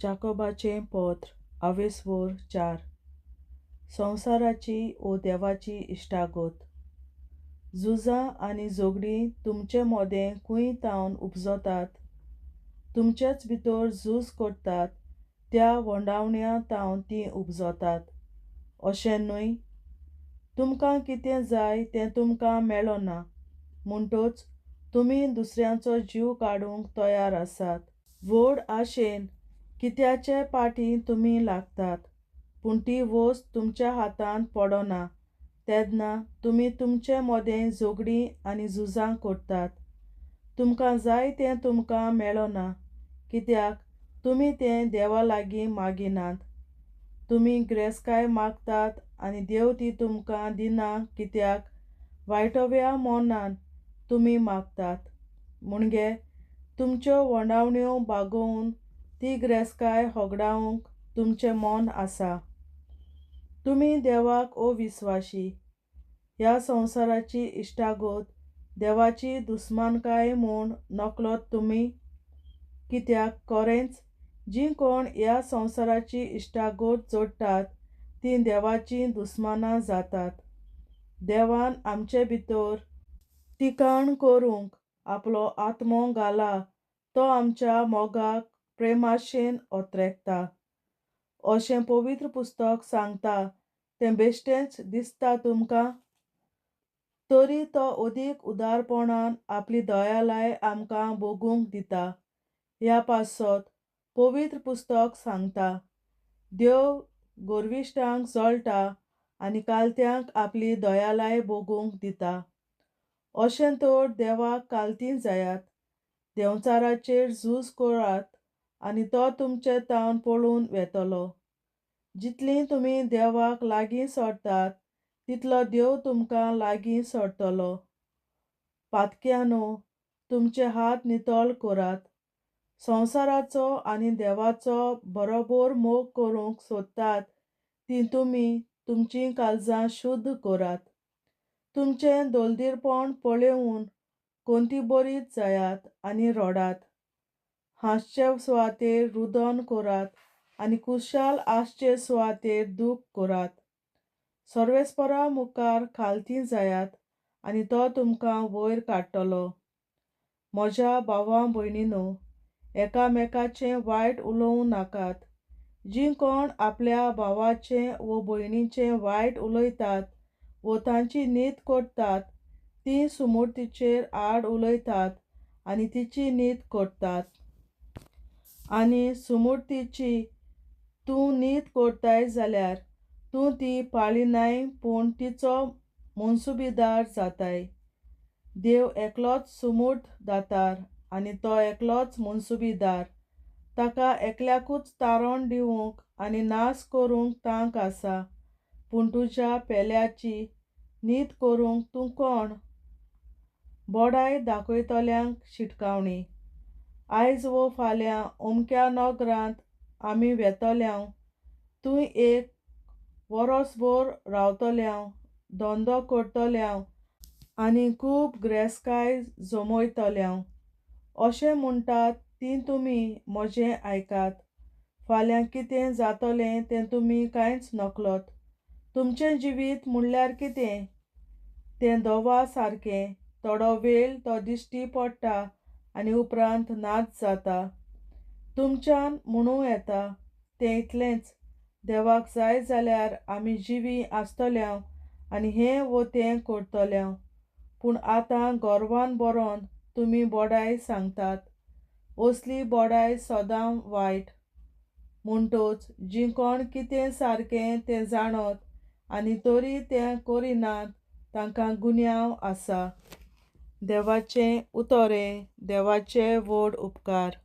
जाकोबाचें पत्र आवेसवोर 4 संवसाराची ओ देवाची इश्टागोत झुजां आनी झोगडीं तुमचे मोदें खूंय तावन उपजोतात तुमचेच भितर झूज करतात त्या वोंडावण्या तावन तीं उपजोतात अशें न्हय तुमकां कितें जाय तें तुमकां मेळ्ळो ना म्हणटच तुमी दुसऱ्यांचो जीव काडूंक तयार आसात व्हड आशेन कित्याचे पाटी तुमी लागतात पूण ती वस्त तुमच्या हातांत पडना तेन्ना तुमी तुमचे मोदें झोगडीं आनी झुजां करतात तुमकां जाय तें तुमकां मेळ्ळो ना कित्याक तुमी तें देवा लागीं मागिनात तुमी गिरेस्तकाय मागतात आनी देव ती तुमकां दिना कित्याक वायटव्या मोनान तुमी मागतात म्हणगे तुमच्यो वोंडावण्यो बागोवन ती गिरेस्तकाय होगडावंक तुमचें मोन आसा तुमी देवाक अविस्वाशी ह्या संवसाराची इश्टागोत देवाची दुस्मानकाय म्हूण नकलोत तुमी कित्याक खरेंच जीं कोण ह्या संवसाराची इश्टागोत जोडटात तीं देवाचीं दुस्मानां जातात देवान आमचे भितर ठिकाण करूंक आपलो आत्मो घाला तो आमच्या मोगाक प्रेमाशेन ओत्रेकता अशें पवित्र पुस्तक सांगता तें बेश्टेंच दिसता तुमकां तरी तो अदीक उदारपणान आपली दयालाय आमकां भोगूंक दिता ह्या पासत पवित्र पुस्तक सांगता देव गोरविश्टांक जळटा आनी कालत्यांक आपली दयालाय भोगूंक दिता अशें तर देवाक कालतीं जायात देंवचाराचेर झूज करात आनी तो तुमचे तावन पळून वेतलो जितलीं तुमी देवाक लागीं सरतात तितलो देव तुमकां लागीं सरतलो पातक्यानो तुमचे हात नितळ करात संवसाराचो आनी देवाचो बरोबर मोग करूंक सोदतात तीं तुमी तुमचीं काळजां शुद्ध करात तुमचें दोलदीरपण पळेवून कोंती बरीच जायात आनी रडात हांसचे सुवातेर रुदन करात आनी कुशाल आसचे सुवातेर दूख करात सर्वेस्परा मुखार खालतीं जायात आनी तो तुमकां वयर काडटलो म्हज्या भावां भयणीनो एकामेकाचें वायट उलोवं नाकात जीं कोण आपल्या भावाचें वो भयणीचें वायट उलयतात वो तांची नीत करतात तीं सुमूर्तीचेर आड उलयतात आनी तिची नीत करतात आनी सुमूर्तीची तूं नीत करताय जाल्यार तूं ती पाळिनाय पूण तिचो मनसुबेदार जाताय देव एकलोच सुमूर्त दातार आनी तो एकलोच मनसुबेदार ताका एकल्याकूच तारण दिवंक आनी नास करूंक तांक आसा पूण तुज्या पेल्याची नीत करूंक तूं कोण बोडाय दाखयतल्यांक शिटकावणी आयज वो फाल्यां अमक्या नोगरांत आमी वेतल्याव तूं एक वरोसभर रावतल्याव धंदो करतल्याव आनी खूब गिरेस्तकाय जमयतल्याव अशें म्हणटात तीं तुमी म्हजें आयकात फाल्यां कितें जातलें तें तुमी कांयच नकलोत तुमचें जिवीत म्हणल्यार कितें तें दोवा सारकें थोडो वेळ तो दिश्टी पडटा आनी उपरांत नाच जाता तुमच्यान म्हणूं येता तें इतलेंच देवाक जाय जाल्यार आमी जिवी आसतल्याव आनी हें वो तें करतल्याव पूण आतां गोरवान बरोवन तुमी बोडाय सांगतात असली बोडाय सदां वायट म्हणटच जीं कोण कितें सारकें तें जाणत आनी तरी तें करिनात तांकां गुन्यांव आसा देवाचें उतोरें देवाचे व्हड उपकार